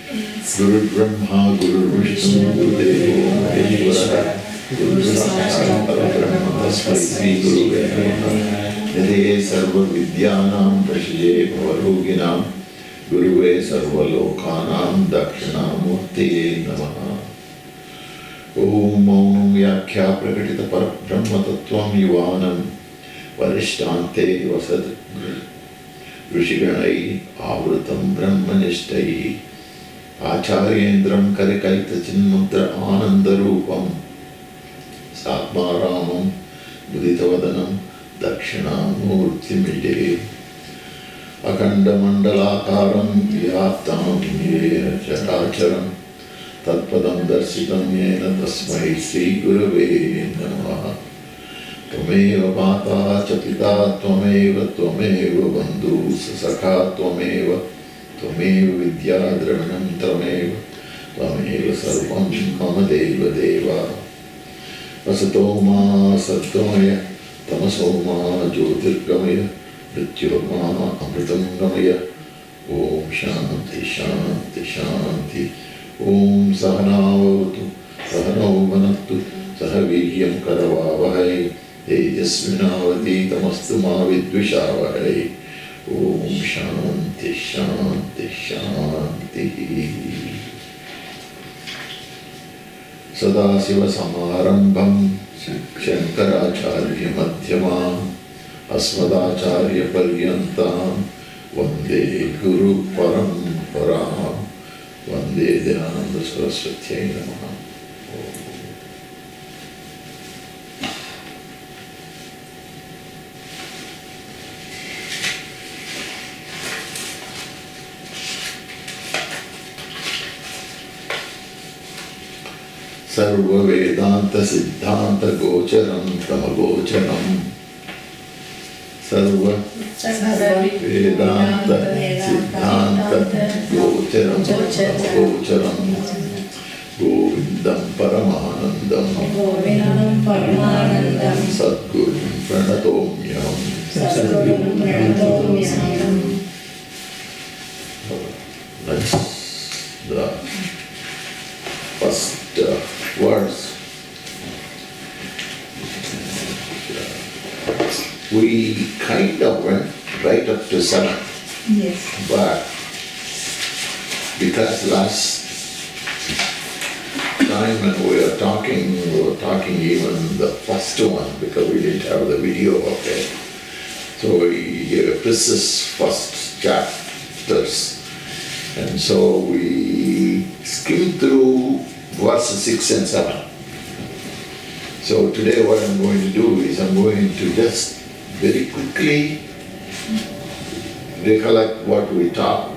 Guru Brahma, Guru Vishnu, Guru Devo Maheshwara, Guru Sakshat Parabrahma, Tasmai Shri Gurave Namaha. Nidhe Sarva Vidyanam Prashye Bhavaroginam, Guruve Sarva Lokanam Dakshinamurtiye Namaha. Om Maunam Vyakhya Prakatita Parabrahma Tattvam Yuvanam Varishtante Vasad Rishiganai Avrutam Brahmanishtai Acharyendram Karikaita Chinmudra Anandarupam Satmaramam Muditavadanam Dakshinamurtimide Akanda Mandalakaram Vyaptam Yena Characharam Tatpadam Darsitam Yena Tasmai Sri Gurave Namaha. Tvameva Mata Chapita Tvameva Tvameva Bandhu Sasakha Tvameva Tvameva Vidya Dravinam Tvameva Tvameva Sarvam Mama Deva Deva Vasatoma Satgamaya Tamasoma Jyotirgamaya Mrityurma Amritam Gamaya. Om Shanti Shanti Shanti. Om Sahanavatu Sahanau Manattu Sahaviryam Karavavahai Tejasvinavati Tamastu Ma Vidvishavahai. Om Shanti Shanti Shanti. Sadasiva Samarambham Shankaracharya Madhyamam Asmadacharya Paryantam Vande Guru Paramparam Vande Dayananda Saraswati Namaha. Sarva Vedanta Siddhanta Gocharam Tamagocharam. Sarva Vedanta Siddhanta Gocharam Tamagocharam. Govindam Paramanandam Sadgurum Pranatomyam. That's the first verse. We kind of went right up to 7. Yes. But because last time when we were talking even the first one because we didn't have the video of it. So this is first chapters. And so we skimmed through verses 6 and 7. So today what I'm going to do is I'm going to just very quickly recollect what we taught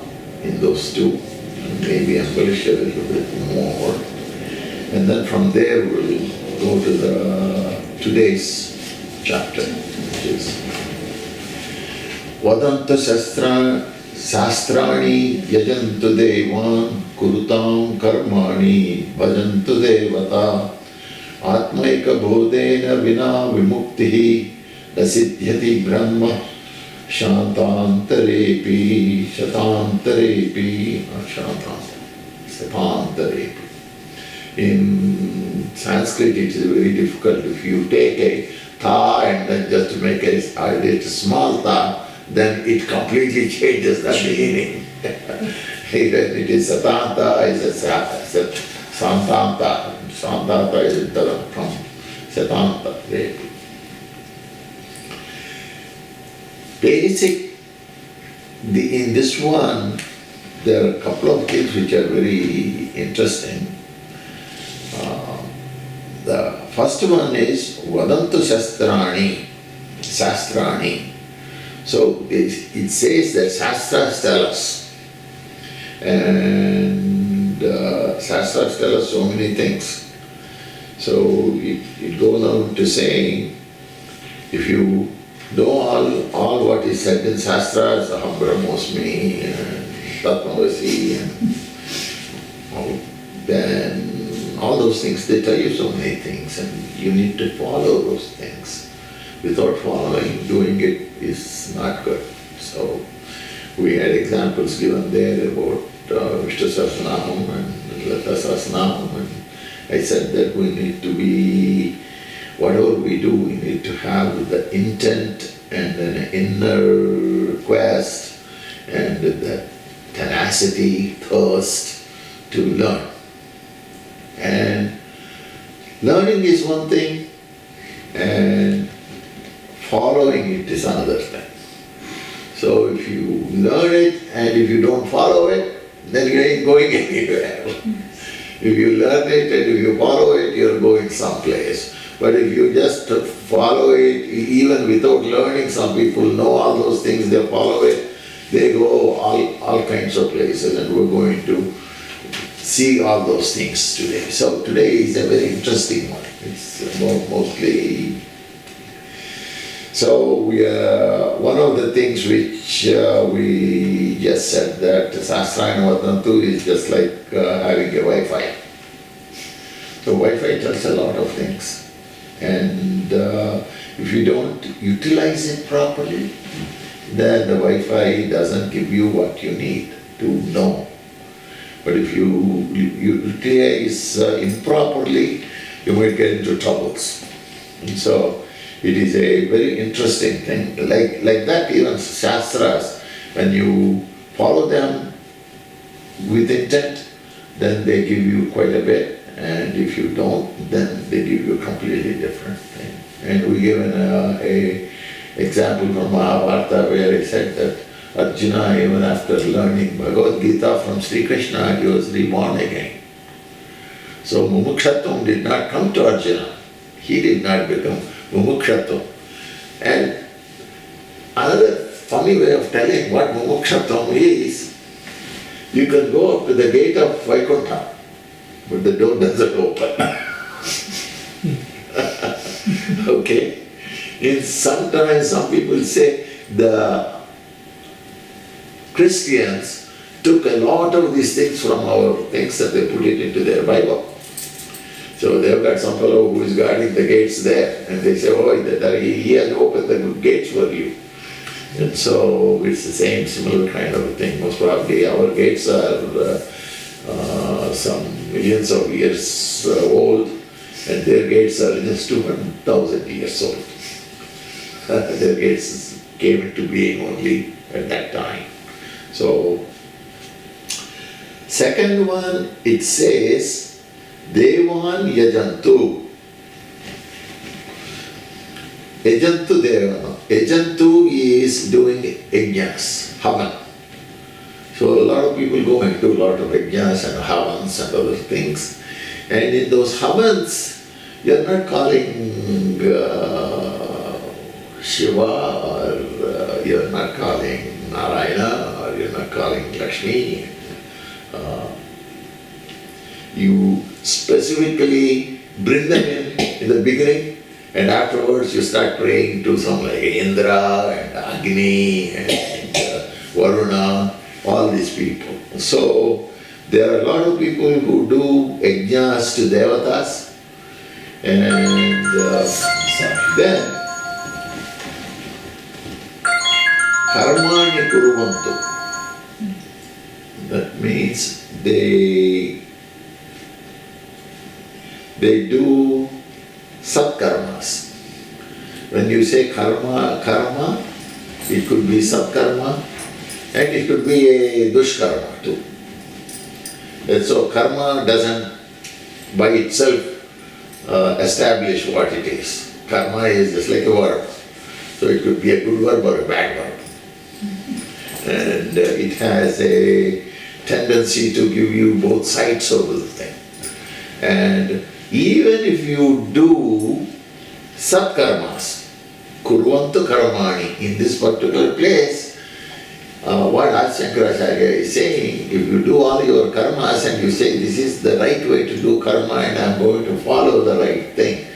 in those two, and maybe embellish a little bit more. And then from there we'll go to the today's chapter, which is Vedanta Shastrani Yajantu Devan Kurutam Karmani Bhajantu Devata Atmaika Bodhena Vina Vimuktihi Dasiddhyati Brahma Shantantarepi Shatantarepi. In Sanskrit it is very difficult. If you take a tha and then just make a small tha, then it completely changes the meaning. Even it is Satanta, it is Santanta. Santanta is from Satanta. Basic, in this one, there are a couple of things which are very interesting. The first one is Vedanta Shastrani. So it says that Shastras tell us. And Shastras tell us so many things. So it goes on to saying, if you know all what is said in Shastras, Aham Brahmosmi and Tatmavasi, and then all those things, they tell you so many things and you need to follow those things. Without following, doing it is not good. So we had examples given there about Vishnu Sahasranam and Lalita Sahasranam, and I said that we need to be, whatever we do, we need to have the intent and an inner quest and the tenacity, thirst to learn. And learning is one thing, and following it is another thing. So if you learn it and if you don't follow it, then you ain't going anywhere. If you learn it and if you follow it, you're going someplace. But if you just follow it, even without learning, some people know all those things, they follow it, they go all kinds of places, and we're going to see all those things today. So today is a very interesting one. It's about mostly. So one of the things which we just said that Sahasrayana Vadantu is just like having a Wi-Fi. So Wi-Fi tells a lot of things, and if you don't utilize it properly, then the Wi-Fi doesn't give you what you need to know. But if you utilize improperly, you might get into troubles. And so it is a very interesting thing. Like that, even Shastras, when you follow them with intent, then they give you quite a bit. And if you don't, then they give you a completely different thing. And we given a example from Mahabharata where he said that Arjuna, even after learning Bhagavad Gita from Sri Krishna, he was reborn again. So Mumukshatvam did not come to Arjuna. He did not become Mumukshatvam. And another funny way of telling what Mumukshatvam is, you can go up to the gate of Vaikuntha, but the door doesn't open. Okay? Sometimes some people say the Christians took a lot of these things from our things and they put it into their Bible. So they've got some fellow who is guarding the gates there, and they say, oh, he has opened the gates for you. And so it's the same similar kind of thing. Most probably our gates are some millions of years old, and their gates are just 200,000 years old. Their gates came into being only at that time. So, second one, it says, Devan Yajantu. Yajantu Devana. Yajantu is doing yajnas, havan. So a lot of people go and do a lot of yajnas and havans and other things. And in those havans, you're not calling Shiva, or you're not calling Narayana, or you're not calling Lakshmi. You specifically bring them in the beginning, and afterwards you start praying to some like Indra and Agni and Varuna, all these people. So there are a lot of people who do yajnas to devatas, and then karmani kuruvantu. That means they do satkarmas. When you say karma, it could be satkarma and it could be a dushkarma too. And so karma doesn't by itself establish what it is. Karma is just like a verb. So it could be a good verb or a bad verb. And it has a tendency to give you both sides of the thing. And even if you do satkarmas, kurvantu karmani, in this particular place, what Shankaracharya is saying, if you do all your karmas and you say this is the right way to do karma and I'm going to follow the right thing,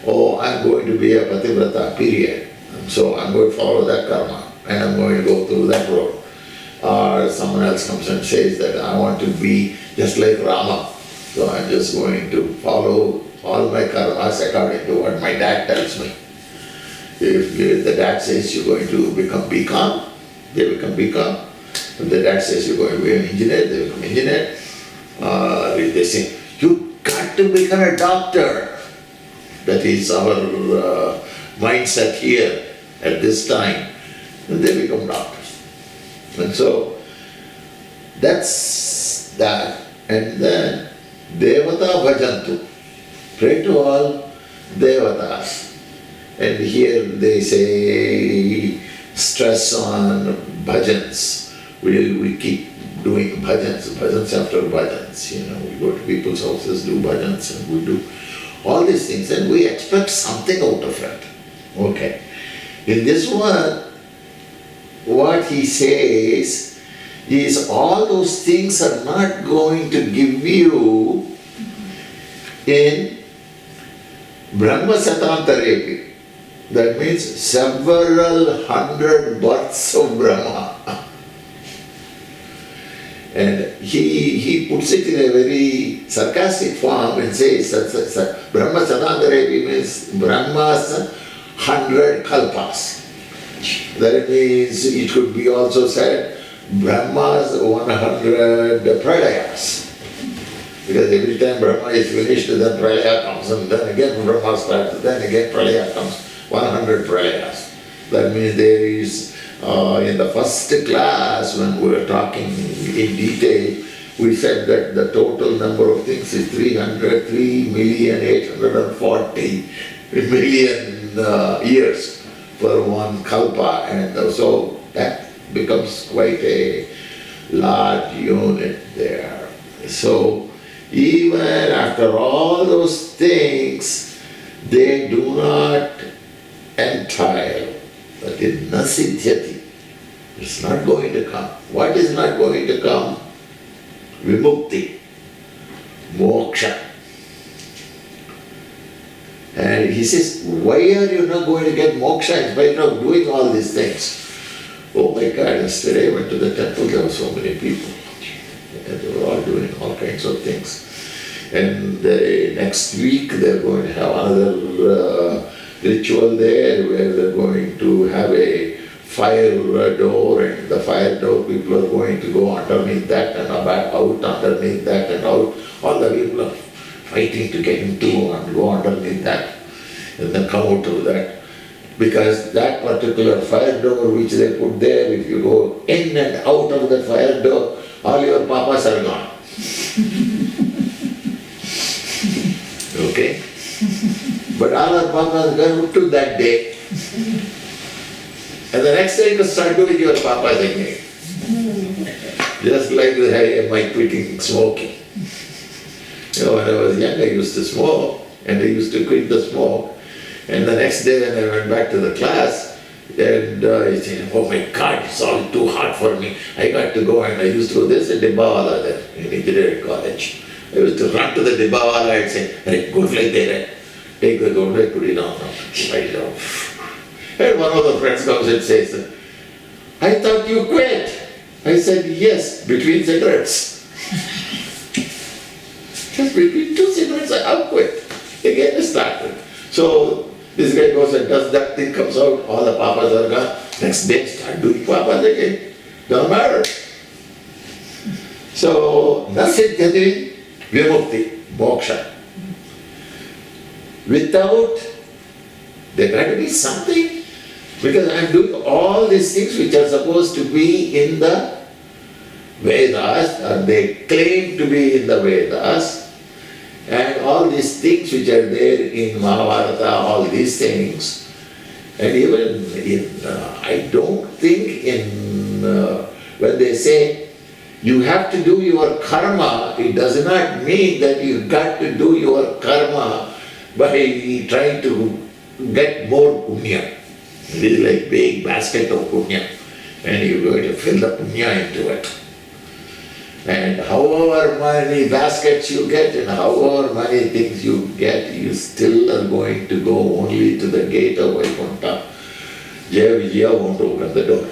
or I'm going to be a pativrata, period. So I'm going to follow that karma and I'm going to go through that road. Or someone else comes and says that I want to be just like Rama. So I'm just going to follow all my karmas according to what my dad tells me. If the dad says you're going to become BCom, they become BCom. If the dad says you're going to be an engineer, they become engineer. If they say, you got to become a doctor. That is our mindset here at this time. And they become doctors. And so, that's that. And then, Devata Bhajantu. Pray to all Devatas. And here they say, stress on bhajans. We keep doing bhajans after bhajans. We go to people's houses, do bhajans, and we do all these things, and we expect something out of it. Okay. In this one, what he says is all those things are not going to give you in Brahma Satantarepi. That means several hundred births of Brahma. And he puts it in a very sarcastic form and says Brahma Satantarepi means Brahma's 100 kalpas. That means it could be also said Brahma's 100 pralayas. Because every time Brahma is finished, then pralaya comes, and then again Brahma starts, then again pralaya comes. 100 pralayas. That means there is, in the first class when we were talking in detail, we said that the total number of things is 303,840,000,000 years for one kalpa, and so that becomes quite a large unit there. So even after all those things, they do not entire. That is nasidhyati. It's not going to come. What is not going to come? Vimukti, moksha. And he says, why are you not going to get moksha in spite of doing all these things? Oh my God, yesterday I went to the temple, there were so many people. And they were all doing all kinds of things. And next week they're going to have another ritual there where they're going to have a fire door, and the fire door people are going to go underneath that and out underneath that and out. All the people are fighting to get into and go underneath that and then come out of that. Because that particular fire door which they put there, if you go in and out of the fire door, all your papas are gone. Okay? But all our papas gone up to that day. And the next day you start doing your papas again. Just like my quitting smoking. When I was young I used to smoke, and I used to quit the smoke. And the next day when I went back to the class, and I said, oh my God, it's all too hard for me. I got to go, and I used to go, there's a Dibbawala there in engineering college. I used to run to the Dibbawala and say, hey, go like that, take the gold, put it down, right down. And one of the friends comes and says, I thought you quit. I said, yes, between cigarettes. Just between 2 cigarettes, I quit. Again, I started. So this guy goes and does that thing, comes out, all the papas are gone. Next day, start doing papas again. Don't matter. So, nasidhyati vimukti, moksha. Without, there got to be something. Because I am doing all these things which are supposed to be in the Vedas, or they claim to be in the Vedas, and all these things which are there in Mahabharata, all these things, and even in, I don't think in, when they say you have to do your karma, it does not mean that you got to do your karma by trying to get more punya. It is like big basket of punya, and you're going to fill the punya into it. And however many baskets you get and however many things you get, you still are going to go only to the gate of Vaikuntha. Jaya Vijaya won't open the door.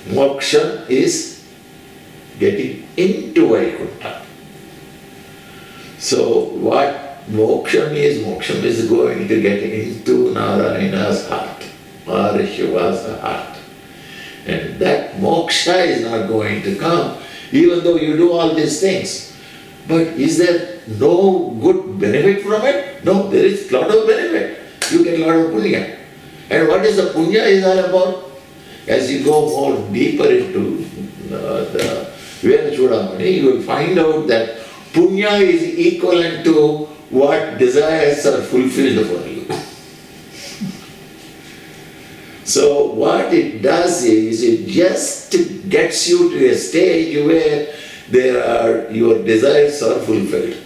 Moksha is getting into Vaikuntha. So what moksha is going to get into Narayana's heart or Shiva's heart. And that moksha is not going to come, even though you do all these things. But is there no good benefit from it? No, there is a lot of benefit. You get a lot of punya. And what is the punya is all about? As you go more deeper into the Veda Chudamani, you will find out that punya is equivalent to what desires are fulfilled for you. So what it does is, it just gets you to a stage where your desires are fulfilled.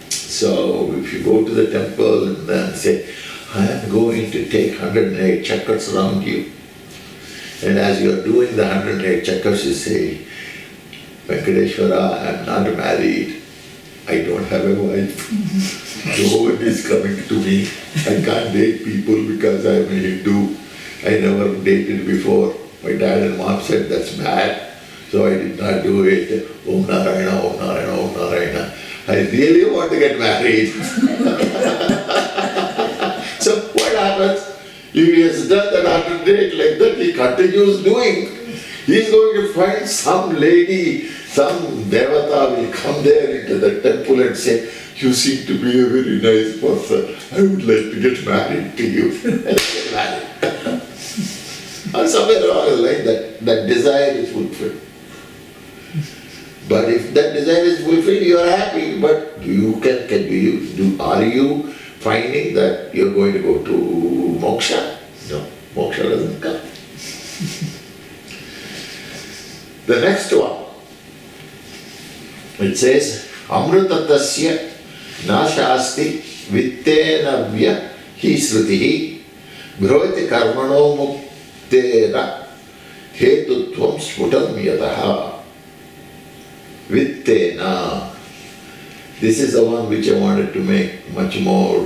So if you go to the temple and then say, I am going to take 108 chakras around you. And as you are doing the 108 chakras, you say, Venkateshwara, I am not married. I don't have a wife. No one is coming to me. I can't date people because I am a Hindu. I never dated before. My dad and mom said that's bad, so I did not do it. Om Narayana, Om Narayana, Om Narayana. I really want to get married. So what happens? If he has done that 100 like that, he continues doing. He is going to find some lady, some devata will come there into the temple and say, you seem to be a very nice person. I would like to get married to you. And get married. Or somewhere along the line that desire is fulfilled. But if that desire is fulfilled, you are happy. But are you finding that you are going to go to moksha? No, moksha doesn't come. The next one, it says, Amrutatasya nashasti vittenavya hi srutihi bhravati karmano muktera hetutvam sputam yataha. Vittena. This is the one which I wanted to make much more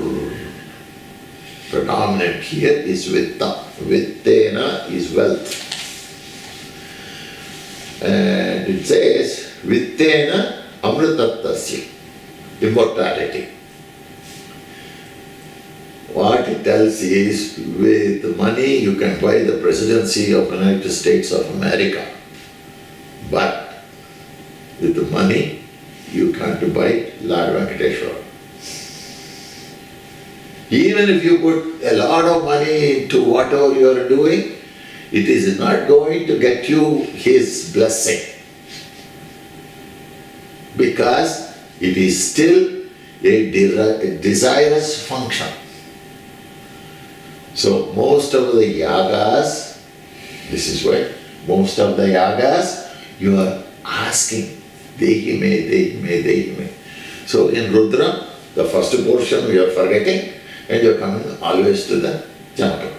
predominant here, is vitta. Vittena is wealth. And it says, Vittena amritatasya, immortality. What it tells is, with money you can buy the presidency of the United States of America. But with the money, you can't buy Lord Venkateshwara. Even if you put a lot of money into whatever you are doing, it is not going to get you his blessing. Because it is still a desirous function. So most of the yagas, this is why, most of the yagas, you are asking, Dehi me, Dehi me, Dehi me. So in Rudra, the first portion we are forgetting, and you are coming always to the Janaka.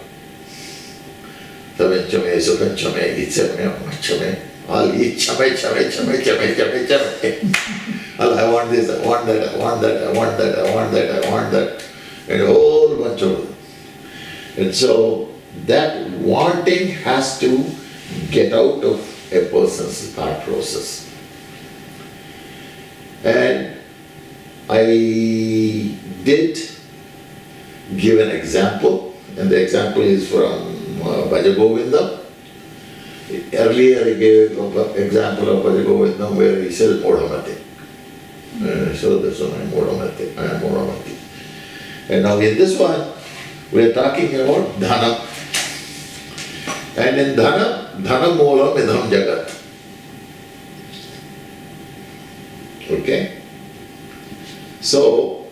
Tavanchame, Sukanchame, Ichame, Machame, all Ichame, Chame, Chame, Chame, Chame, Chame. All I want this, I want that, I want that, I want that, I want that, I want that, and a whole bunch of them. And so that wanting has to get out of a person's thought process. And I did give an example, and the example is from Bhaja Govinda. Earlier I gave an example of Bhaja Govinda where he says Modhamati. So this one I am Modhamati. And now in this one, we are talking about Dhanam. And in Dhanam, Dhanam Moolam Idham Jagat. Okay? So,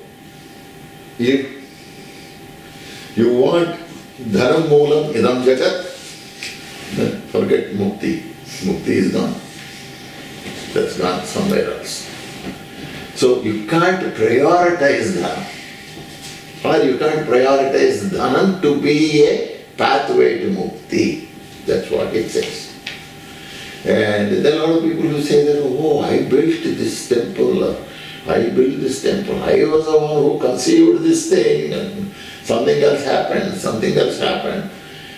if you want Dhanam Moolam Idham Jagat, then forget Mukti. Mukti is gone. That's gone somewhere else. So, you can't prioritize Dhanam. Or you can't prioritize Dhanam to be a pathway to Mukti. That's what it says. And there are a lot of people who say that, oh, I built this temple, I built this temple, I was the one who conceived this thing, and something else happened.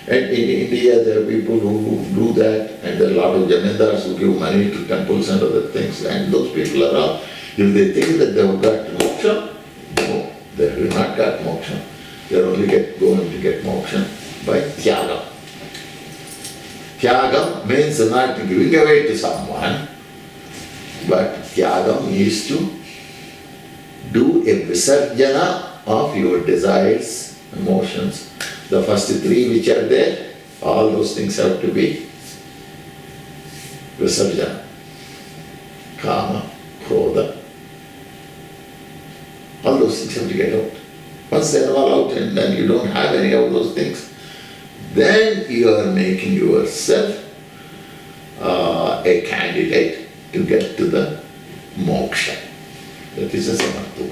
And in India there are people who do that, and there are a lot of jamindars who give money to temples and other things, and those people are all, if they think that they have got moksha, no, they have not got moksha. They are only going to get moksha by tyaga. Tyagam means not giving away to someone, but tyagam is to do a visarjana of your desires, emotions. The first three which are there, all those things have to be visarjana. Kama, krodha, all those things have to get out. Once they are all out and then you don't have any of those things, then you are making yourself a candidate to get to the moksha. That is a samattu.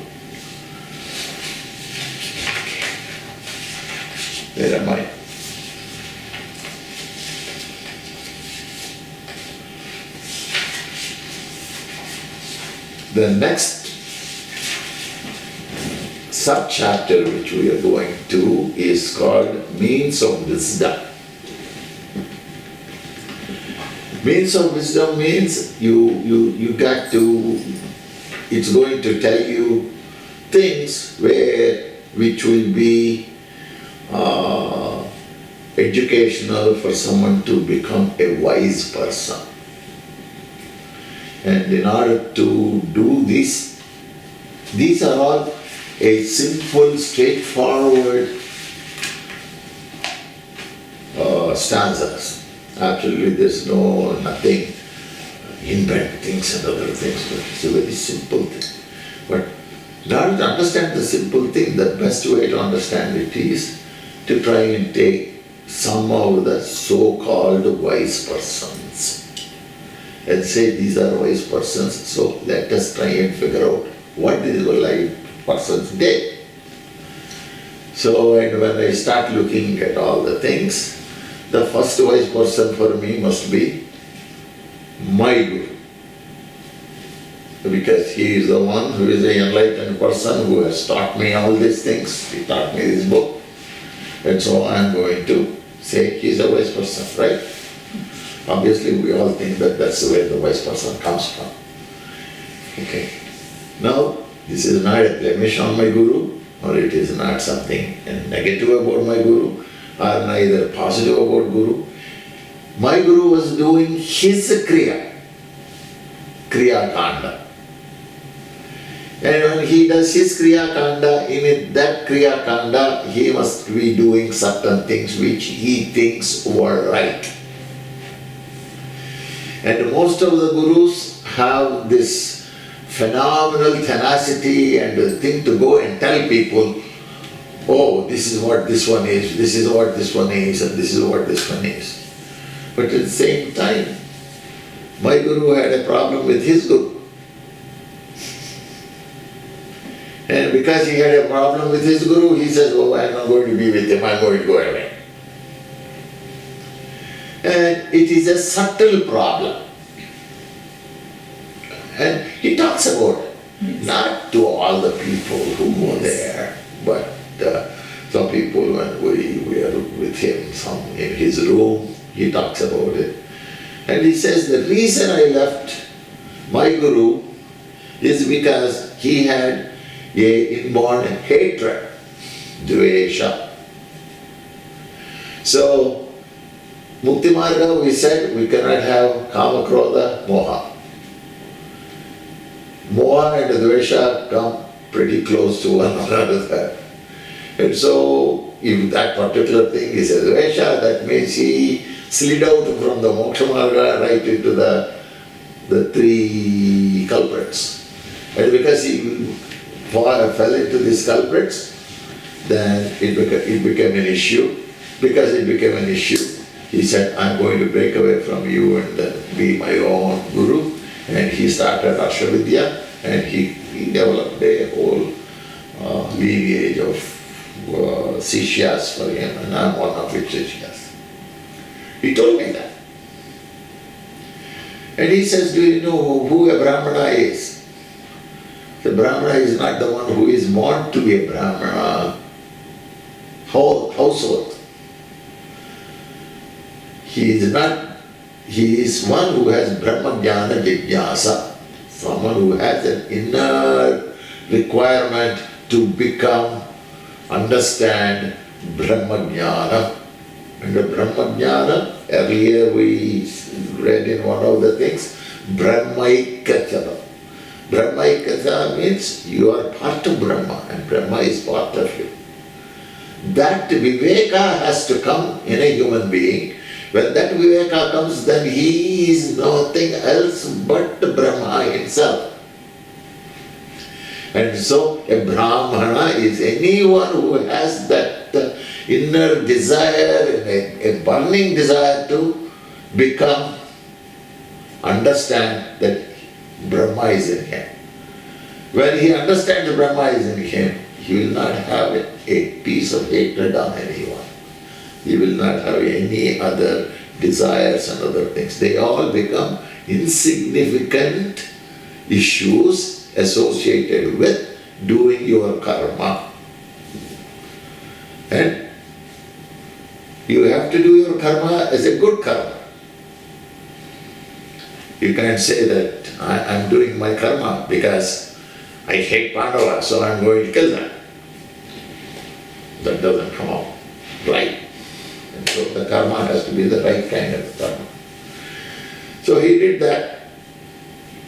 Where am I? The next sub-chapter which we are going to is called Means of Wisdom. Means of Wisdom means you got to, it's going to tell you things which will be educational for someone to become a wise person. And in order to do this, these are all a simple, straightforward stanzas. Actually, there's nothing inbred things and other things, but it's a very simple thing. But in order to understand the simple thing, the best way to understand it is to try and take some of the so-called wise persons and say these are wise persons, so let us try and figure out what these wise persons did. So, and when I start looking at all the things, the first wise person for me must be my Guru. Because he is the one who is an enlightened person who has taught me all these things. He taught me this book. And so I am going to say he is a wise person, right? Obviously we all think that that's where the wise person comes from. Okay. Now, this is not a blemish on my Guru, or it is not something negative about my Guru, or neither positive about Guru. My Guru was doing his Kriya Kanda. And when he does his Kriya Kanda, in that Kriya Kanda, he must be doing certain things which he thinks were right. And most of the Gurus have this phenomenal tenacity and the thing to go and tell people, oh, this is what this one is, this is what this one is, and this is what this one is. But at the same time, my Guru had a problem with his Guru. And because he had a problem with his Guru, he says, oh, I'm not going to be with him, I'm going to go away. And it is a subtle problem. And he talks about it, not to all the people who go there, but some people when we are with him in his room, he talks about it. And he says the reason I left my Guru is because he had a inborn hatred, dvesha. So, Mukti Marga, we said we cannot have kama, krodha, moha. Moha and dvesha come pretty close to one another. And so, if that particular thing is a dvesha, that means he slid out from the moksha marga right into the three culprits. And because he fell into these culprits, then it became an issue. Because it became an issue, he said, I'm going to break away from you and be my own Guru. And he started Ashavidya, and he developed a whole lineage of Sishyas for him, and I'm one of his Sishyas. He told me that. And he says, do you know who a Brahmana is? The Brahmana is not the one who is born to be a Brahmana household. He is one who has Brahma Jnana Jigyasa, someone who has an inner requirement to understand Brahma Jnana. And the Brahmajnana, earlier we read in one of the things, Brahmaikachana. Brahmaikachana means you are part of Brahma and Brahma is part of you. That Viveka has to come in a human being. When that Viveka comes, then he is nothing else but Brahma himself. And so a Brahmana is anyone who has that inner desire, a burning desire to become, understand that Brahma is in him. When he understands Brahma is in him, he will not have a piece of hatred on anyone. He will not have any other desires and other things. They all become insignificant issues associated with doing your karma. And you have to do your karma as a good karma. You can't say that I'm doing my karma because I hate Pandava, so I'm going to kill them. That doesn't come out right. And so the karma has to be the right kind of karma. So he did that.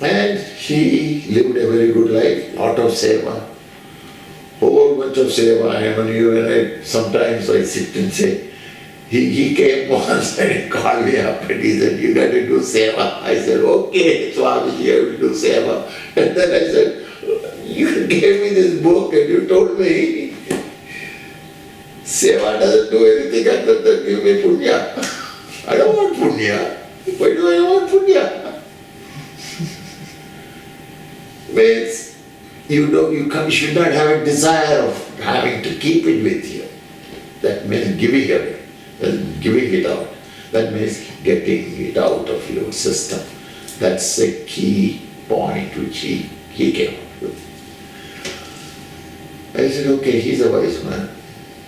And he lived a very good life, lot of seva, whole bunch of seva. Sometimes I sit and say, he came once and he called me up and he said, you got to do seva. I said, okay, Swamiji, I will do seva. And then I said, you gave me this book and you told me, seva doesn't do anything other than give me punya. I don't want punya. Why do I want punya? Means you should not have a desire of having to keep it with you. That means giving away, giving it out. That means getting it out of your system. That's a key point which he came up with. I said, okay, he's a wise man.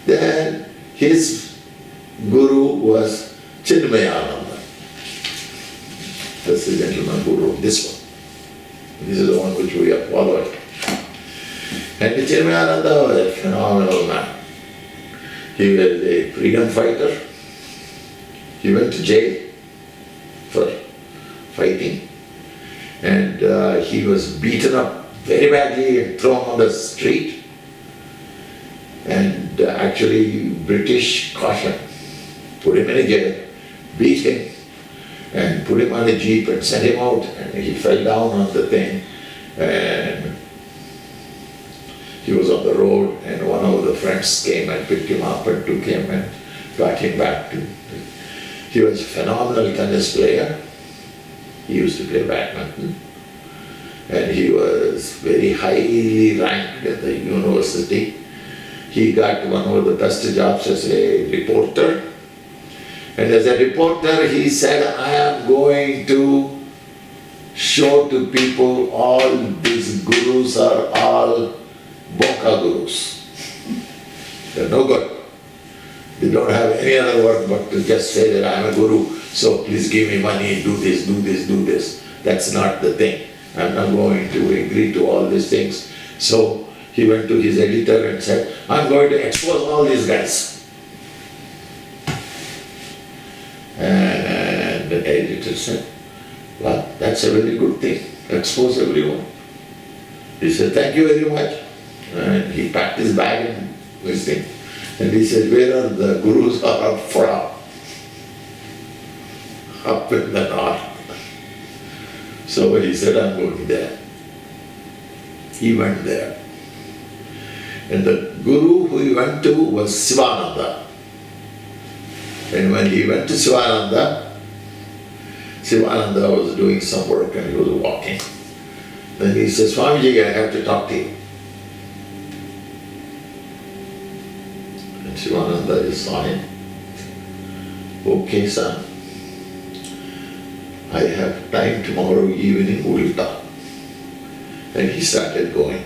Then his guru was Chinmayananda. That's the gentleman who wrote this one. This is the one which we are following. And Chinmayananda was a phenomenal man. He was a freedom fighter. He went to jail for fighting. And he was beaten up very badly and thrown on the street. And actually British caught him, put him in a jail, beat him, and put him on a jeep and sent him out, and he fell down on the thing, and he was on the road, and one of the friends came and picked him up and took him and got him back to. He was a phenomenal tennis player. He used to play badminton, and he was very highly ranked at the university. He got one of the best jobs as a reporter. And as a reporter, he said, I am going to show to people all these gurus are all boka gurus. They're no good. They don't have any other work but to just say that I am a guru, so please give me money, do this, do this, do this. That's not the thing. I'm not going to agree to all these things. So he went to his editor and said, I'm going to expose all these guys. And the editor said, well, that's a very good thing. Expose everyone. He said, thank you very much. And he packed his bag and this thing. And he said, where are the gurus are up from? Up in the north. So he said, I'm going there. He went there. And the guru who he went to was Sivananda. And when he went to Sivananda was doing some work and he was walking. Then he says, Swamiji, I have to talk to you. And Sivananda saw him. Okay, son. I have time tomorrow evening, we'll talk. And he started going.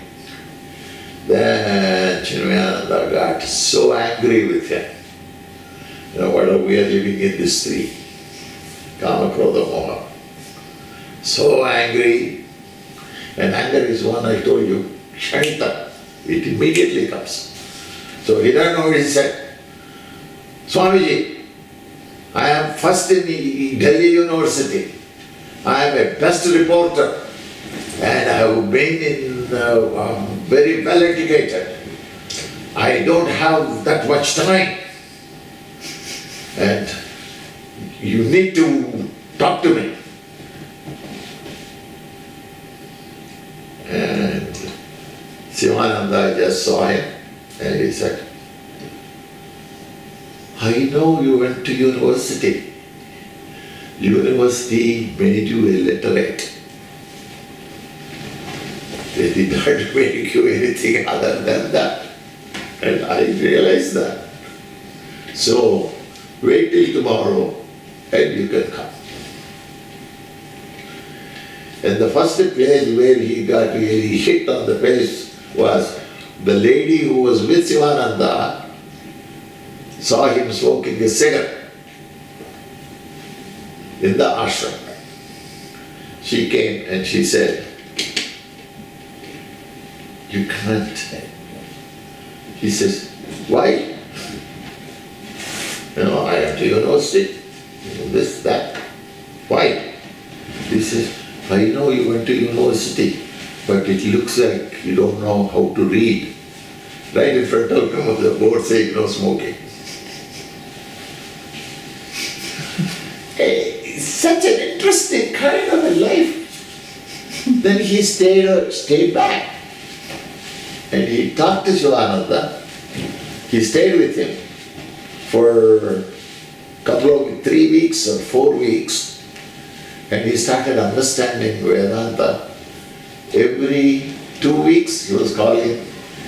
Then Chinmayananda got so angry with him. You know, what are we living in this tree? Kama, Krodha, Moha. So angry. And anger is one I told you, Shanita. It immediately comes. So he doesn't know what he said. Swamiji, I am first in Delhi University. I am a best reporter. And I have been very well educated. I don't have that much time. And you need to talk to me. And Sivananda just saw him and he said, I know you went to university. University made you illiterate. They did not make you anything other than that. And I realized that. So, wait till tomorrow and you can come. And the first place where he got really hit on the face was the lady who was with Sivananda saw him smoking a cigarette in the ashram. She came and she said, you can't. He says, why? I am to university, this, that. Why? He says, I know you went to university, but it looks like you don't know how to read. Right in front of him of the board saying no smoking. It's such an interesting kind of a life. Then he stayed back. And he talked to Sivananda. He stayed with him for 3 weeks or 4 weeks. And he started understanding Vedanta. Every 2 weeks he was calling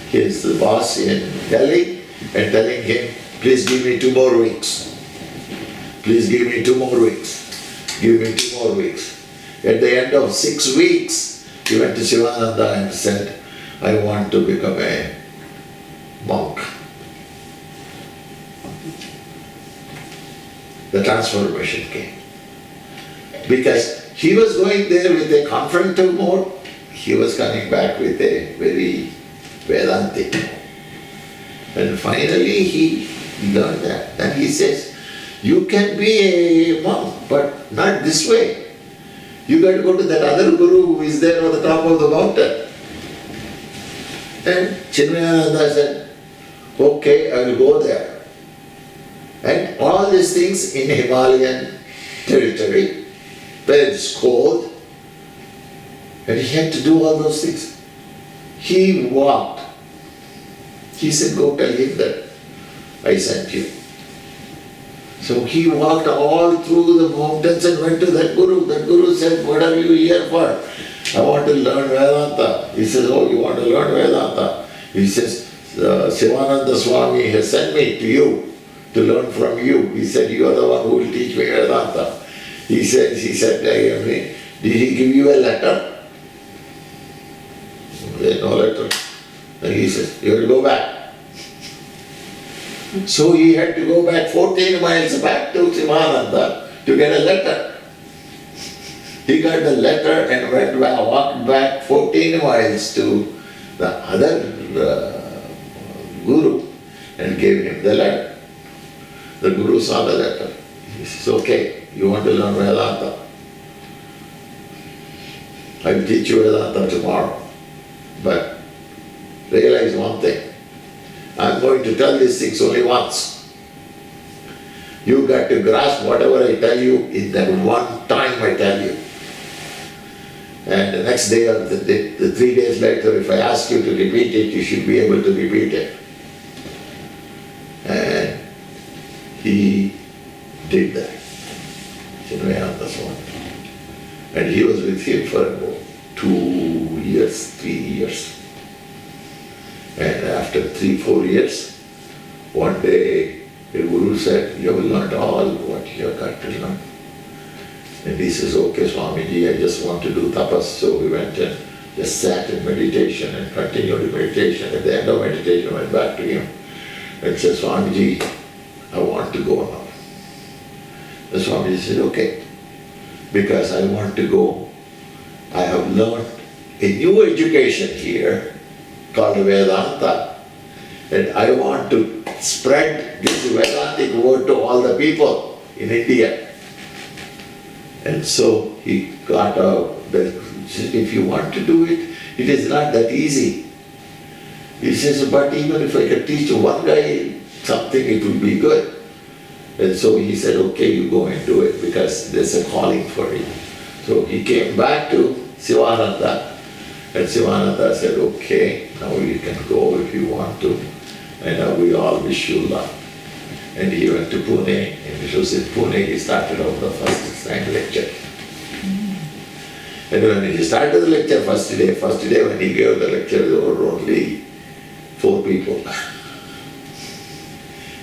his boss in Delhi and telling him, please give me 2 more weeks. Please give me 2 more weeks. Give me 2 more weeks. At the end of 6 weeks, he went to Sivananda and said, I want to become a monk. The transformation came. Because he was going there with a confrontive mode, he was coming back with a very Vedantic. And finally he learned that. Then he says, you can be a monk, but not this way. You got to go to that other guru who is there on the top of the mountain. And Chinmayananda said, okay, I will go there. And all these things in Himalayan territory, where it's cold, and he had to do all those things. He walked. He said, go tell him that I sent you. So he walked all through the mountains and went to that guru. That guru said, what are you here for? I want to learn Vedanta. He says, oh, you want to learn Vedanta? He says, Sivananda Swami has sent me to you to learn from you. He said, you are the one who will teach me Vedanta. He said, did he give you a letter? There's no letter. And he says, you have to go back. So he had to go back 14 miles back to Sivananda to get a letter. He got the letter and walked back 14 miles to the other guru and gave him the letter. The guru saw the letter. He says, okay, you want to learn Vedanta? I will teach you Vedanta tomorrow. But realize one thing. I'm going to tell these things only once. You got to grasp whatever I tell you in that one time I tell you. And the next day or the 3 days later, if I ask you to repeat it, you should be able to repeat it. And he did that. Chinmayananda Swami. And he was with him for about 2 years, 3 years. And after 3-4 years, one day the Guru said, you have learned all what you have got to learn. And he says, okay, Swamiji, I just want to do tapas. So we went and just sat in meditation and continued in meditation. At the end of meditation, I went back to him and said, Swamiji, I want to go now. The Swamiji said, okay, because I want to go. I have learned a new education here called Vedanta, and I want to spread this Vedantic word to all the people in India. And so he got out that if you want to do it, it is not that easy. He says, but even if I could teach one guy something, it would be good. And so he said, okay, you go and do it because there's a calling for you. So he came back to Sivananda, and Sivananda said, okay, now you can go if you want to, and we all wish you luck. And he went to Pune, and it was in Pune he started out the first time lecture. And when he started the lecture first day when he gave the lecture, there were only 4 people.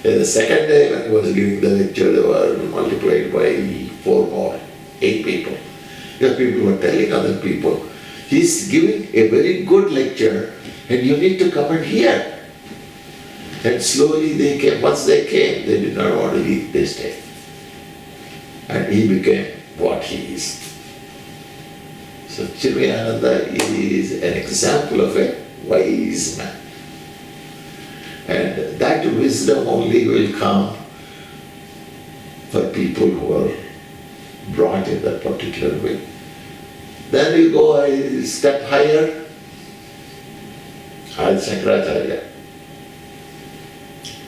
And the second day when he was giving the lecture, they were multiplied by 4 more, 8 people. Because people were telling other people, he's giving a very good lecture and you need to come and hear. And slowly they came. Once they came, they did not want to leave, they stayed. And he became what he is. So Chinmayananda is an example of a wise man. And that wisdom only will come for people who are brought in that particular way. Then you go a step higher, Adi Shankaracharya.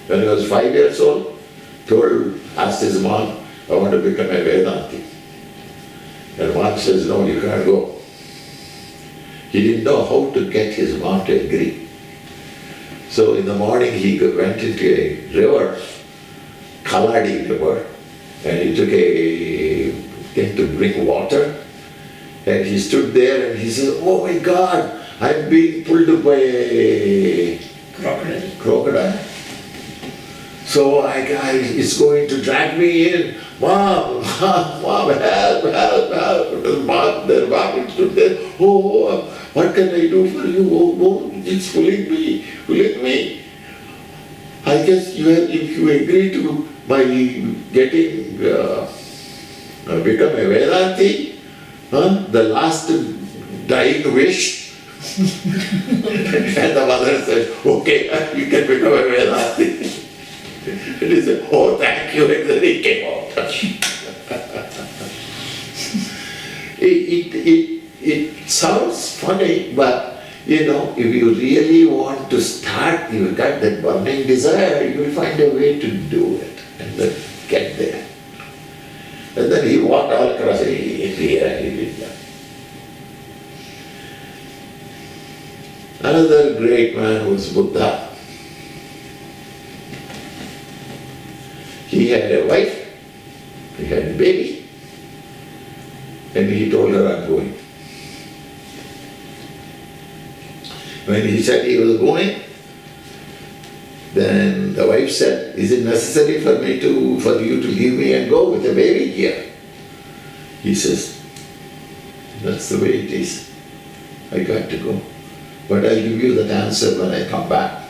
When he was 5 years old, asked his mom, I want to become a Vedanti. And mom says, no, you can't go. He didn't know how to get his mom to agree. So in the morning he went into a river, Kaladi river, and he took a thing to bring water. And he stood there and he said, oh my God, I'm being pulled by a crocodile. So it's going to drag me in. Mom, help. Their mom stood there. Oh, what can I do for you? Oh, it's pulling me. I guess if you agree to my getting become a Vedanti, the last dying wish. And the mother said, okay, you can become a Vedanti. And he said, oh, thank you, and then he came out. It sounds funny, but if you really want to start, you've got that burning desire, you will find a way to do it and then get there. And then he walked all across India and he did that. Another great man was Buddha. He had a wife, he had a baby, and he told her, I'm going. When he said he was going, then the wife said, is it necessary for you to leave me and go with a baby here? He says, that's the way it is. I got to go. But I'll give you that answer when I come back.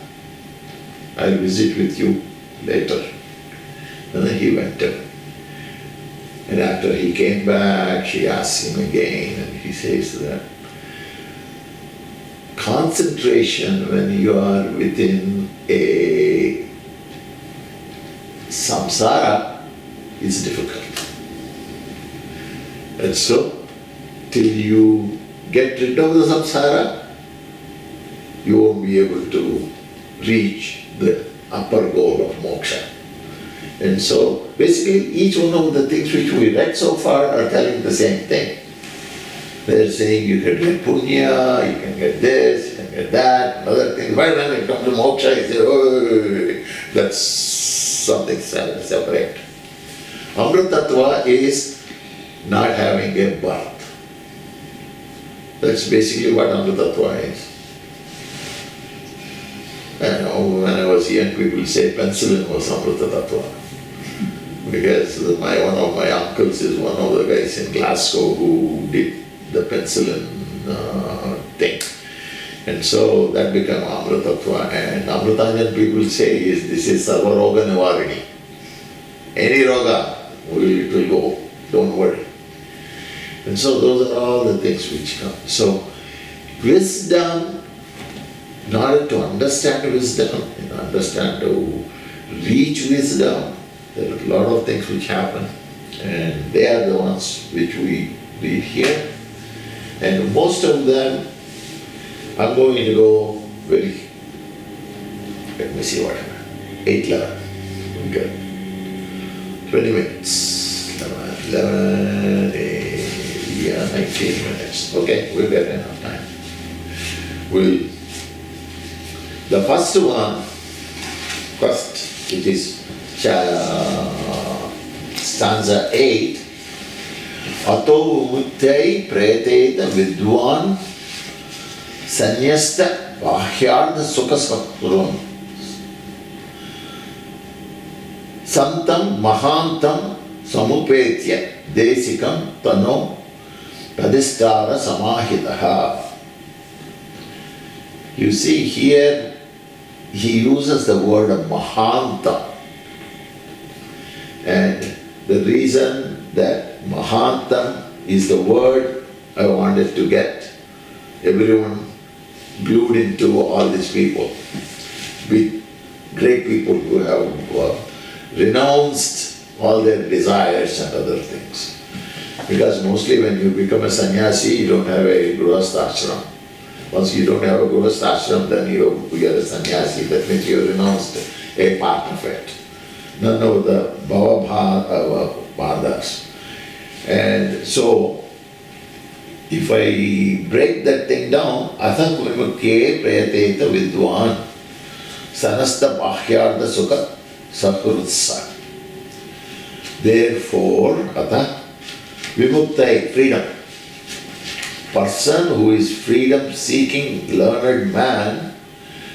I'll visit with you later. And then he went to her. And after he came back, she asked him again, and he says that concentration when you are within a samsara is difficult. And so, till you get rid of the samsara, you won't be able to reach the upper goal of moksha. And so, basically, each one of the things which we read so far are telling the same thing. They're saying you can get punya, you can get this, you can get that, and other things. But when it comes to moksha, you say, oh, that's something separate. Amritattva is not having a birth. That's basically what Amritattva is. And when I was young, people say penicillin was Amritattva. Because one of my uncles is one of the guys in Glasgow who did the penicillin thing. And so that became Amritattva. And Amritanjan people say this is Sarva Roga Nivarini. Any roga, it will go, don't worry. And so those are all the things which come. So wisdom, in order to understand wisdom, understand to reach wisdom, There are a lot of things which happen, and they are the ones which we read here. And most of them, I'm going to go let me see what happened. 8:11. Good. 20 minutes. 11, yeah, 19 minutes. Okay, we'll get enough time. The first, it is stanza 8. Ato muttai preteta vidwan sanyasta bahyarda sukha sakuram santam mahantam samupetya desikam tano padistara samahitaha. You see here, he uses the word of mahanta. And the reason that mahantam is the word I wanted to get everyone glued into all these people, with great people who have renounced all their desires and other things. Because mostly when you become a sannyasi, you don't have a grihastha ashram. Once you don't have a grihastha ashram, then you are a sannyasi. That means you have renounced a part of it. None of the bhavabhadas. And so, if I break that thing down, atha ke prayateta vidwan sanasta bahyarda sukha sakurutsa. Therefore, atha vimuktai, freedom. Person who is freedom-seeking, learned man,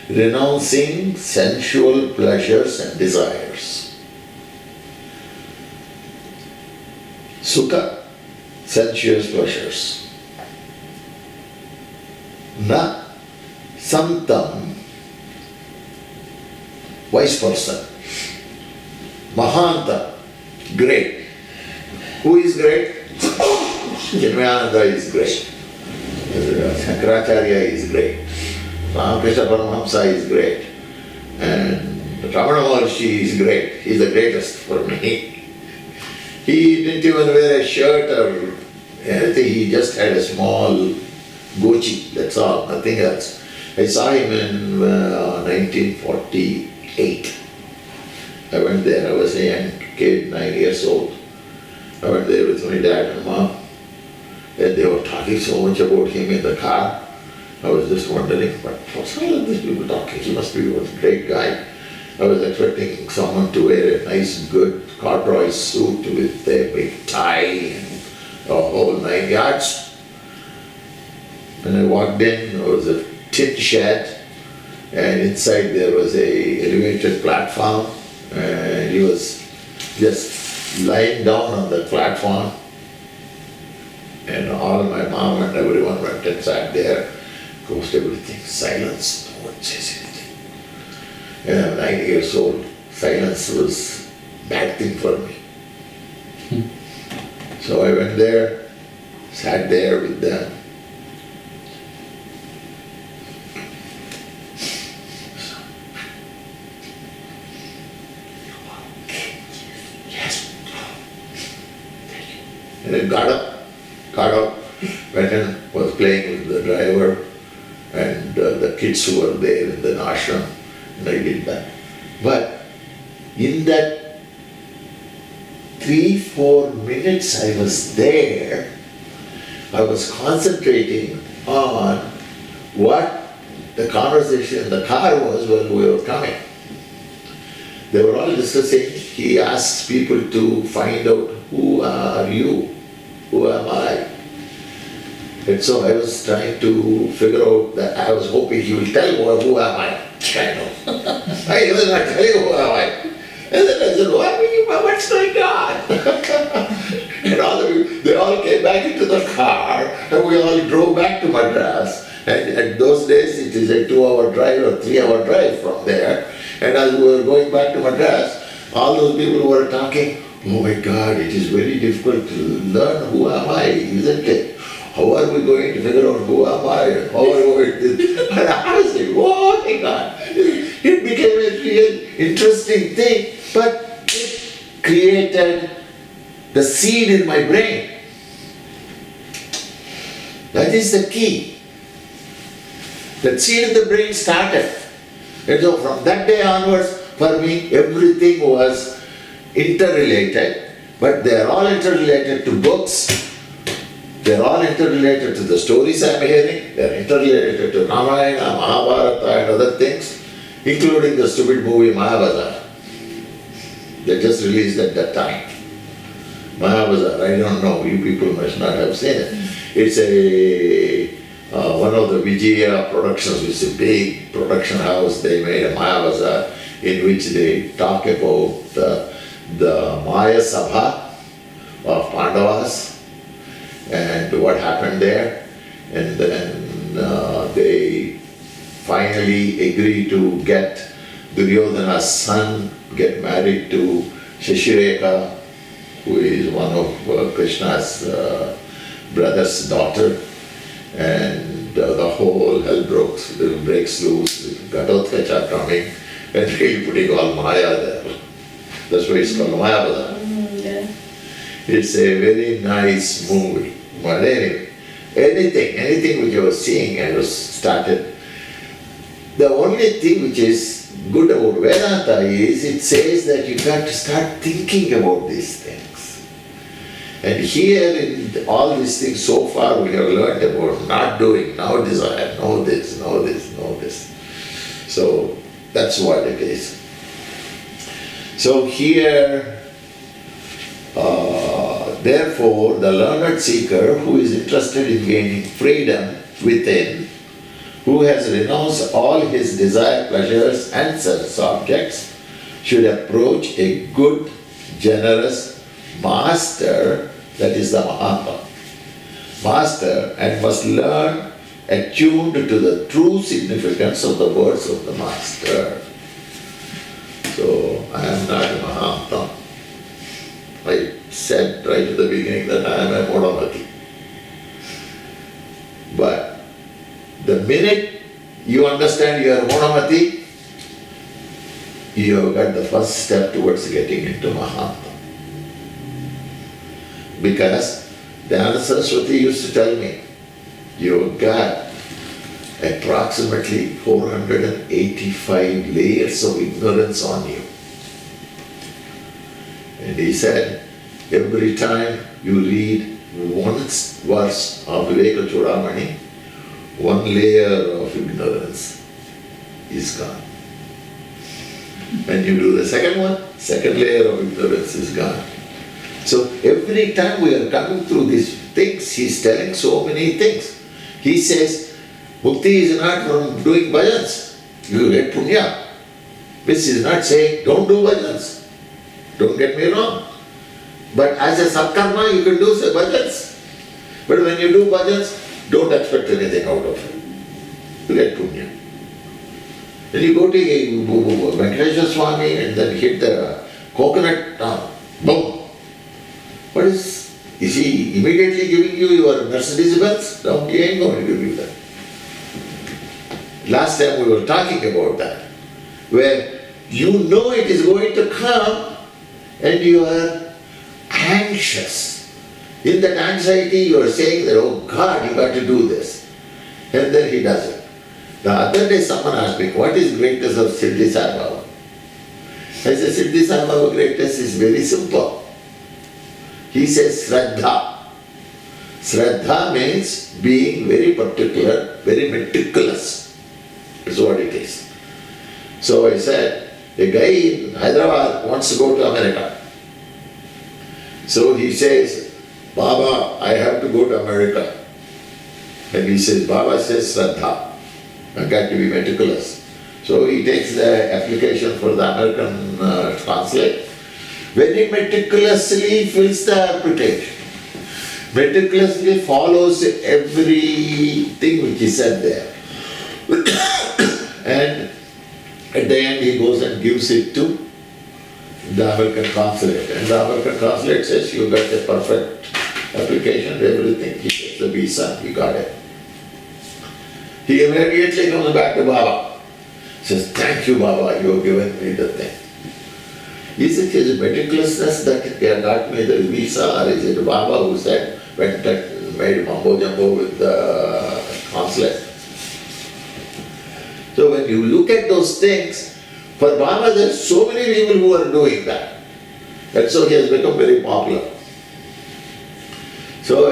renouncing sensual pleasures and desires. Sukha, sensuous pleasures. Na santam, wise person. Mahanta, great. Who is great? Chinmayananda is great. Shankaracharya is great. Ramakrishna Paramahamsa is great. And Ramana Maharshi is great. He's the greatest for me. He didn't even wear a shirt or anything. He just had a small gochi, that's all, nothing else. I saw him in 1948. I went there, I was a young kid, 9 years old. I went there with my dad and mom. And they were talking so much about him in the car. I was just wondering, what's all of these people talking? He must be a great guy. I was expecting someone to wear a nice, good corduroy suit with a big tie and a whole 9 yards. When I walked in, there was a tin shed, and inside there was a elevated platform, and he was just lying down on the platform. And all my mom and everyone went and sat there, closed everything, silence, no one says anything. And I'm 9 years old, silence was a bad thing for me. So I went there, sat there with them. Yes. And I got up, went and was playing with the driver and the kids who were there in the ashram, and I did that. But in that 3-4 minutes I was there, I was concentrating on what the conversation in the car was when we were coming. They were all discussing, he asks people to find out, who are you? Who am I? And so I was trying to figure out that, I was hoping he will tell who am I? Kind of. I was not telling who am I. And then I said, what's going on? And they all came back into the car and we all drove back to Madras. And at those days it is a 2-hour drive or 3-hour drive from there. And as we were going back to Madras, all those people were talking, oh my God, it is very difficult to learn who am I, isn't it? How are we going to figure out who am I? How are we going to... And I was like, oh my God. It became a real interesting thing, but the seed in my brain. That is the key. That seed in the brain started. And so from that day onwards, for me, everything was interrelated, but they are all interrelated to books. They are all interrelated to the stories I am hearing. They are interrelated to Ramayana, Mahabharata and other things, including the stupid movie Mahabharatha. They just released at that time. Mahabharatha, I don't know, you people must not have seen it. It's one of the Vijaya productions, it's a big production house. They made a Mahabharatha in which they talk about the Maya Sabha of Pandavas and what happened there. And then they finally agree to get Duryodhana's son get married to Shashireka, who is one of Krishna's brother's daughter, and the whole hell breaks loose, Gatotkacha coming and really putting all Maya there. That's why it's called Mahabharatha. Yeah. It's a very nice movie. But anyway, anything which I was seeing, I was started. The only thing which is good about Vedanta is it says that you got to start thinking about these things. And here in all these things so far we have learned about not doing, no desire, no this, no this, no this. So that's what it is. So here, therefore, the learned seeker who is interested in gaining freedom within, who has renounced all his desired pleasures and sense objects, should approach a good, generous master, that is the Mahatma, master, and must learn attuned to the true significance of the words of the master. So, I am not a Mahatma. I said right at the beginning that I am a Modamati. But the minute you understand you are Modamati, you have got the first step towards getting into Mahatma. Because Dayananda Saraswati used to tell me, you've got approximately 485 layers of ignorance on you. And he said, every time you read one verse of Viveka Chudamani, one layer of ignorance is gone. When you do the second one, second layer of ignorance is gone. So every time we are coming through these things, he's telling so many things. He says, Mukti is not from doing bhajans. You get punya. This is not saying, don't do bhajans. Don't get me wrong. But as a satkarma, you can do bhajans. But when you do bhajans, don't expect anything out of it. You get punya. Then you go to Venkateswara Swami and then hit the coconut, boom. What is he immediately giving you your Mercedes Benz? No, he ain't going to give you that. Last time we were talking about that, where you know it is going to come and you are anxious. In that anxiety you are saying that, oh God, you got to do this. And then he does it. The other day someone asked me, what is greatness of Siddhi Sai Baba? I said, Siddhi Sai Baba greatness is very simple. He says Shraddha. Shraddha means being very particular, very meticulous. That's what it is. So I said, a guy in Hyderabad wants to go to America. So he says, Baba, I have to go to America. And he says, Baba says Shraddha. I got to be meticulous. So he takes the application for the American consulate. Very meticulously fills the application. Meticulously follows everything which is said there. And at the end he goes and gives it to the American consulate. And the American consulate says, you got a perfect application, everything. He gets the visa, he got it. He immediately comes back to Baba. Says, thank you Baba, you have given me the thing. Is it his meticulousness that got me the visa, or is it Baba who said, went and made mumbo jumbo with the consulate? So when you look at those things, for Baba there are so many people who are doing that. And so he has become very popular. So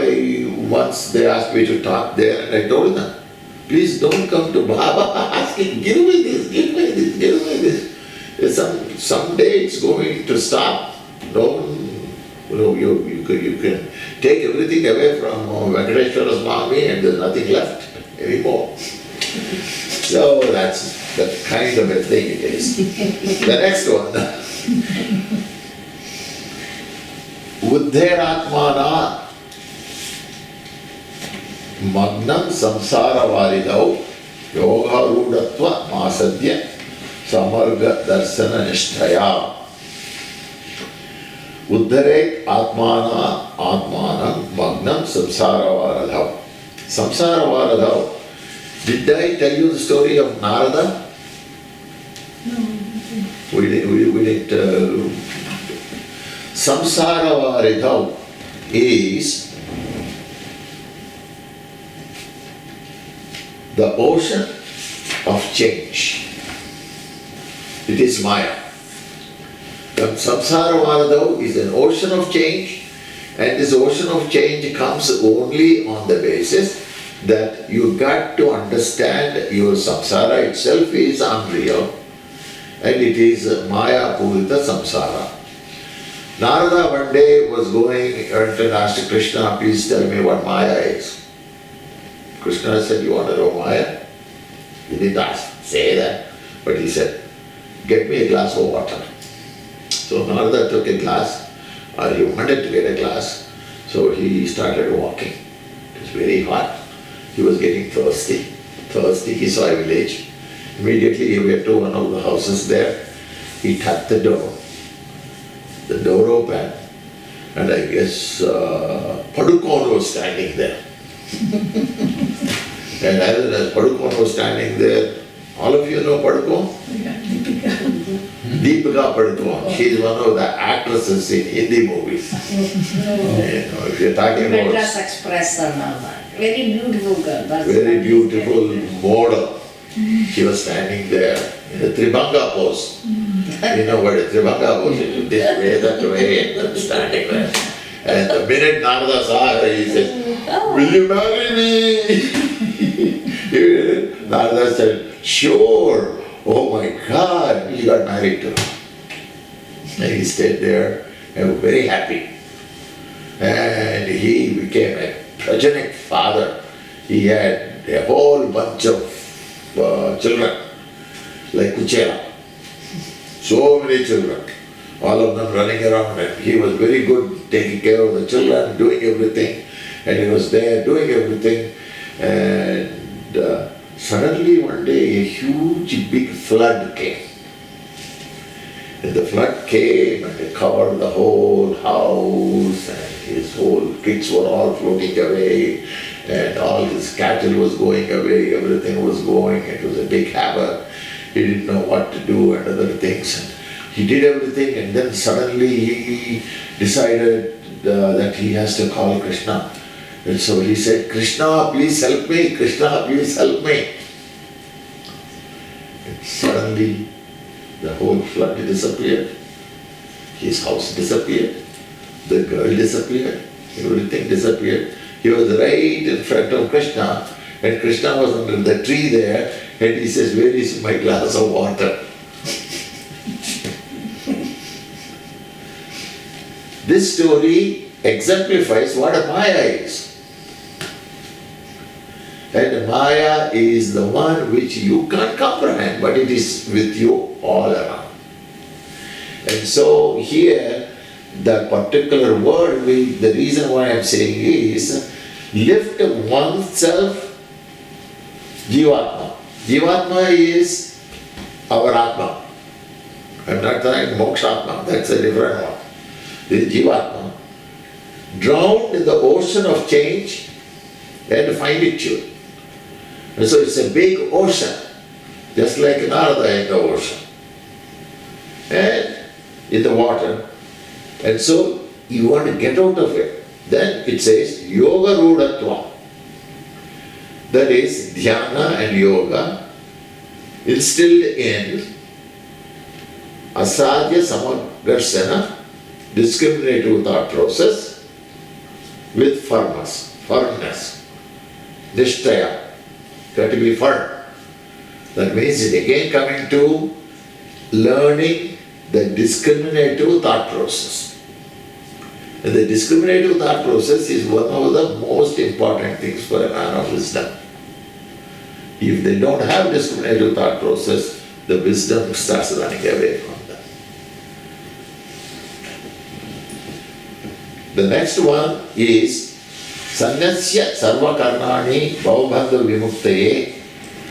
once they asked me to talk there, and I told them, please don't come to Baba asking, give me this, give me this, give me this. Someday it's going to stop. You can take everything away from Venkateshwara Swami and there's nothing left anymore. So that's the kind of a thing it is. The next one. Uddheratmana Magnam Samsara Varidau Yoga Rudatva Masadya Samarga Darsana Nishtaya. Uddharet Atmanam Magnam Samsara Varadhav. Samsara Varadhav. Did I tell you the story of Narada? No. We didn't. Samsara Varidhav is the ocean of change. It is Maya. The Samsara Varadhav is an ocean of change, and this ocean of change comes only on the basis that you got to understand your samsara itself is unreal and it is Maya Purita Samsara. Narada one day was going and asked Krishna, please tell me what Maya is. Krishna said, you want to know Maya? He didn't say that, but he said, get me a glass of water. So Narada took a glass, or he wanted to get a glass, so he started walking. It was very hot. He was getting thirsty. He saw a village. Immediately he went to one of the houses there. He tapped the door. The door opened, and I guess Padukon was standing there. And as Padukon was standing there, all of you know Padukon? Yeah, Deepika. Deepika Padukon. She is one of the actresses in Hindi movies. If you're talking about Madras Express and all that. Very beautiful girl. very beautiful model. She was standing there in a Tribhanga pose. You know what a Tribhanga pose is? This way, that way, and standing there. And the minute Narada saw her, he said, will you marry me? Narada said, sure. Oh my God, he got married to her. And he stayed there and was very happy. And he became a progenic father. He had a whole bunch of children, like Kuchela. So many children, all of them running around, and he was very good taking care of the children, doing everything, and he was there doing everything. And suddenly one day a huge big flood came. And the flood came and it covered the whole house, and his whole kids were all floating away, and all his cattle was going away, everything was going. It was a big havoc. He didn't know what to do and other things. And he did everything, and then suddenly he decided that he has to call Krishna. And so he said, Krishna, please help me, Krishna, please help me. And suddenly the whole flood disappeared. His house disappeared. The girl disappeared. Everything disappeared. He was right in front of Krishna, and Krishna was under the tree there, and he says, where is my glass of water? This story exemplifies what a Maya is. And Maya is the one which you can't comprehend, but it is with you all around. And so here, the particular word, the reason why I'm saying is, lift oneself, Jivatma. Jivatma is our Atma. I'm not saying Mokshatma, that's a different one. This is Jivatma. Drowned in the ocean of change and find it tune. And so it's a big ocean, just like Narada in the ocean. And in the water, and so you want to get out of it. Then it says yoga rudatva. That is dhyana and yoga instilled in asadhya samagrasana, discriminative thought process with firmness, nishtaya, got to be firm. That means it again coming to learning the discriminative thought process. And the discriminative thought process is one of the most important things for a man of wisdom. If they don't have discriminative thought process, the wisdom starts running away from them. The next one is Sanyasya sarva karmani bhavabandha vimuktaye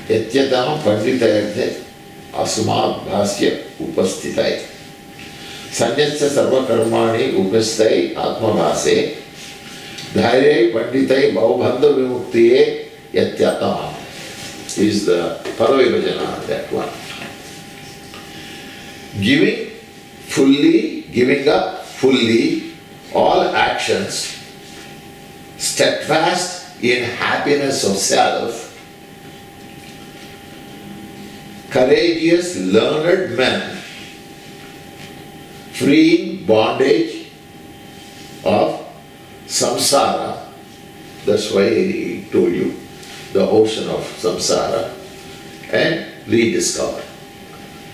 yatyatam panditayarthe asmat bhasya upasthitai. Sanyasya sarva karmani upasthai atmabhase dhairya panditai bhavabandha vimuktaye yatyatam is the Paravibhajana, that one. Giving up fully all actions, steadfast in happiness of self, courageous, learned men, freeing bondage of samsara. That's why he told you the ocean of samsara, and rediscover.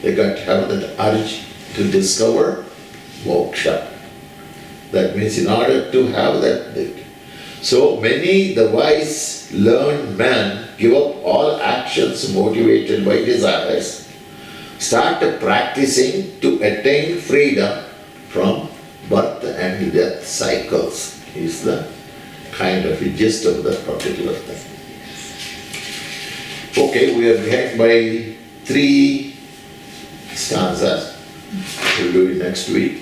They got to have that urge to discover moksha. That means in order to have that, so many, the wise, learned men give up all actions motivated by desires, start practicing to attain freedom from birth and death cycles, is the kind of gist of that particular thing. Okay, we are behind by 3 stanzas. We'll do it next week.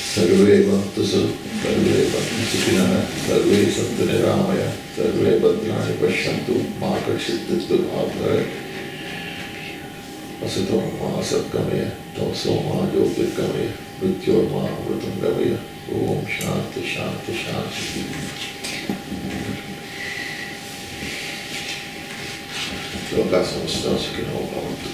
Sarve bhantu sarve bhantu sukhina, sarve santu niramaya, sarve bhadrani pashyantu, ma kakshittu bhavaya, asato ma satgamaya, tamso ma jyotirgamaya, mrityorma amritangamaya. Om Shanti Shanti Shanti. Loka samasta sukhino bhavantu.